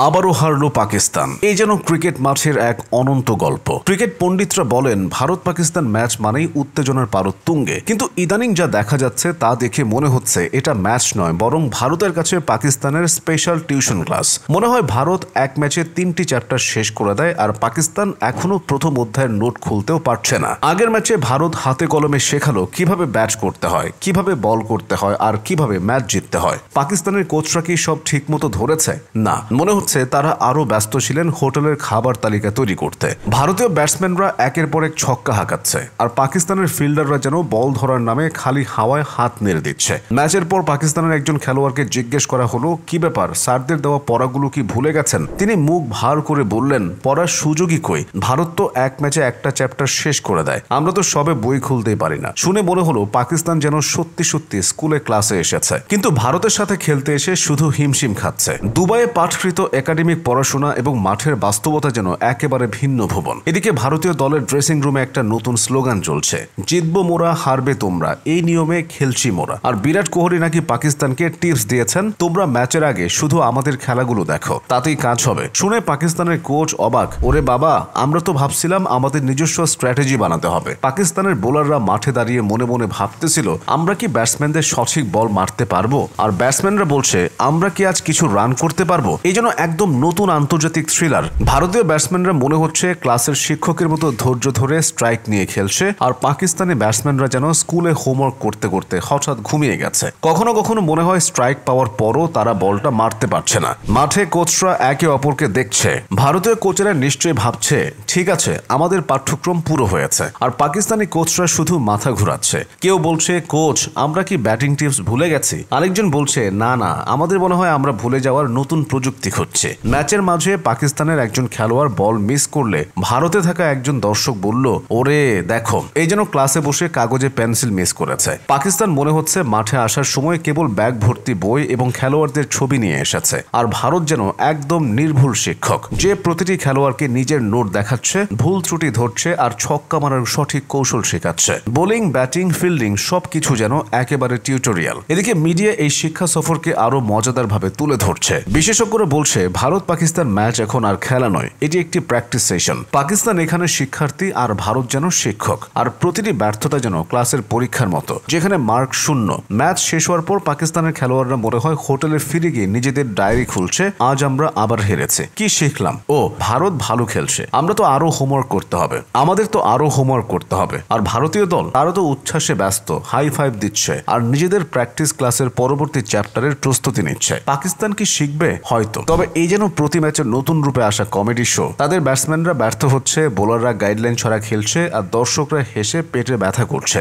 আবারও হারল পাকিস্তান। এই যেন ক্রিকেট মাঠের এক অনন্ত গল্প। ক্রিকেট পণ্ডিতরা বলেন ভারত পাকিস্তান ম্যাচ মানেই উত্তেজনার পারদ তুঙ্গে, কিন্তু ইদানিং যা দেখা যাচ্ছে তা দেখে মনে হচ্ছে এটা ম্যাচ নয়, বরং ভারতের কাছে পাকিস্তানের স্পেশাল টিউশন ক্লাস। মনে হয় ভারত এক ম্যাচে 3টি চ্যাপ্টার শেষ করে দেয়, আর পাকিস্তান এখনো প্রথম অধ্যায়ের নোট খুলতেও পারছে না। আগের ম্যাচে ভারত হাতে কলমে শেখালো কিভাবে ব্যাট করতে হয়, কিভাবে বল করতে হয়, আর কিভাবে ম্যাচ জিততে হয়। পাকিস্তানের কোচরা কি সব ঠিকমতো ধরেছে? না, মনে হচ্ছে তারা আরো ব্যস্ত ছিলেন হোটেলের খাবার তালিকা তৈরি করতে। ভারতীয় ব্যাটসম্যানরা একের পর এক ছক্কা হাঁকাচ্ছে, আর পাকিস্তানের ফিল্ডাররা যেন বল ধরার নামে খালি হাওয়ায় হাত নেড়ে দিচ্ছে। ম্যাচের পর পাকিস্তানের একজন খেলোয়াড়কে জিজ্ঞেস করা হলো, কি ব্যাপার, স্যারদের দেওয়া পড়াগুলো কি ভুলে গেছেন? তিনি মুখ ভার করে বললেন, পড়ার সুযোগই কই, ভারত তো এক ম্যাচে একটা চ্যাপ্টার শেষ করে দেয়, আমরা তো সবে বই খুলতেই পারি না। শুনে মনে হলো পাকিস্তান যেন সত্যি সত্যি স্কুলে ক্লাসে এসেছে, কিন্তু ভারতের সাথে খেলতে এসে শুধু হিমশিম খাচ্ছে। দুবাইয়ে পাঠকৃত একাডেমিক পড়াশোনা এবং মাঠের বাস্তবতা যেন একেবারে ভিন্ন ভুবন। এদিকে ভারতীয় দলের ড্রেসিং রুমে একটা নতুন স্লোগান চলছে, জিতবো মোরা হারবে তোমরা, এই নিয়মে খেলছি মোরা। আর বিরাট কোহলি নাকি পাকিস্তানকে টিপস দিয়েছেন, তোমরা ম্যাচের আগে শুধু আমাদের খেলাগুলো দেখো, তাতেই কাজ হবে। শুনে পাকিস্তানের কোচ অবাক, ওরে বাবা, আমরা তো ভাবছিলাম আমাদের নিজস্ব স্ট্র্যাটেজি বানাতে হবে। পাকিস্তানের বোলাররা মাঠে দাঁড়িয়ে মনে মনে ভাবতেছিল, আমরা কি ব্যাটসম্যানদের সঠিক বল মারতে পারবো? আর ব্যাটসম্যানরা বলছে, আমরা কি আজ কিছু রান করতে পারবো? এই জন্য একদম নতুন আন্তর্জাতিক থ্রিলার। ভারতীয় ব্যাটসম্যানরা মনে হচ্ছে ক্লাসের শিক্ষকের মতো ধৈর্য ধরে স্ট্রাইক নিয়ে খেলছে, আর পাকিস্তানি ব্যাটসম্যানরা যেন স্কুলে হোমওয়ার্ক করতে করতে হঠাৎ ঘুমিয়ে গেছে। কখনো কখনো মনে হয় স্ট্রাইক পাওয়ার পরও তারা বলটা মারতে পারছে না। মাঠে কোচরা একে অপরকে দেখছে। ভারতীয় কোচেরা নিশ্চয়ই ভাবছে, ঠিক আছে, আমাদের পাঠ্যক্রম পুরো হয়েছে, আর পাকিস্তানি কোচরা শুধু মাথা ঘুরাচ্ছে। কেউ বলছে, কোচ, আমরা কি ব্যাটিং টিপস ভুলে গেছি? আরেকজন বলছে, না না, আমাদের মনে হয় আমরা ভুলে যাওয়ার নতুন প্রযুক্তি খুঁজছে। ম্যাচের মাঝে পাকিস্তানের একজন খেলোয়াড় বল মিস করলে ভারতে থাকা একজন দর্শক বলল, ওরে দেখো, এই যেন ক্লাসে বসে কাগজে পেন্সিল মিস করেছে। পাকিস্তান মনে হচ্ছে মাঠে আসার সময় কেবল ব্যাগ ভর্তি বই এবং খেলোয়াড়দের ছবি নিয়ে এসেছে, আর ভারত যেন একদম নির্ভুল শিক্ষক, যে প্রতিটি খেলোয়াড়কে নিজের নোট দেখাচ্ছে, ভুল ত্রুটি ধরছে, আর ছক্কা মারার সঠিক কৌশল শেখাচ্ছে। বোলিং, ব্যাটিং, ফিল্ডিং সবকিছু যেন একেবারে টিউটোরিয়াল। এদিকে মিডিয়া এই শিক্ষা সফরকে আরো মজাদার ভাবে তুলে ধরছে। বিশেষজ্ঞরা বলছে, ভারত পাকিস্তান ম্যাচ এখন আর খেলা নয়, এটি একটি প্র্যাকটিস সেশন। পাকিস্তান এখানে শিক্ষার্থী, আর ভারত যেন শিক্ষক, আর প্রতিটি ব্যর্থতা যেন ক্লাসের পরীক্ষার মতো, যেখানে মার্ক শূন্য। ম্যাচ শেষ হওয়ার পর পাকিস্তানের খেলোয়াড়রা মনে হয় হোটেলে ফিরে গিয়ে নিজেদের ডায়েরি খুলছে, আজ আমরা আবার হেরেছে, কি শিখলাম? ও, ভারত ভালো খেলছে, আমরা তো আরো হোমওয়ার্ক করতে হবে, আমাদের তো আরো হোমওয়ার্ক করতে হবে। আর ভারতীয় দল, তারা তো উচ্ছ্বাসে ব্যস্ত, হাই ফাইভ দিচ্ছে, আর নিজেদের প্র্যাকটিস ক্লাসের পরবর্তী চ্যাপ্টারের প্রস্তুতি নিচ্ছে। পাকিস্তান কি শিখবে? হয়তো। তবে এই যেন প্রতি ম্যাচের নতুন রূপে আসা কমেডি শো। তাদের ব্যাটসম্যানরা ব্যর্থ হচ্ছে, বোলাররা গাইডলাইন ছাড়া খেলছে, আর দর্শকরা হেসে পেটে ব্যথা করছে।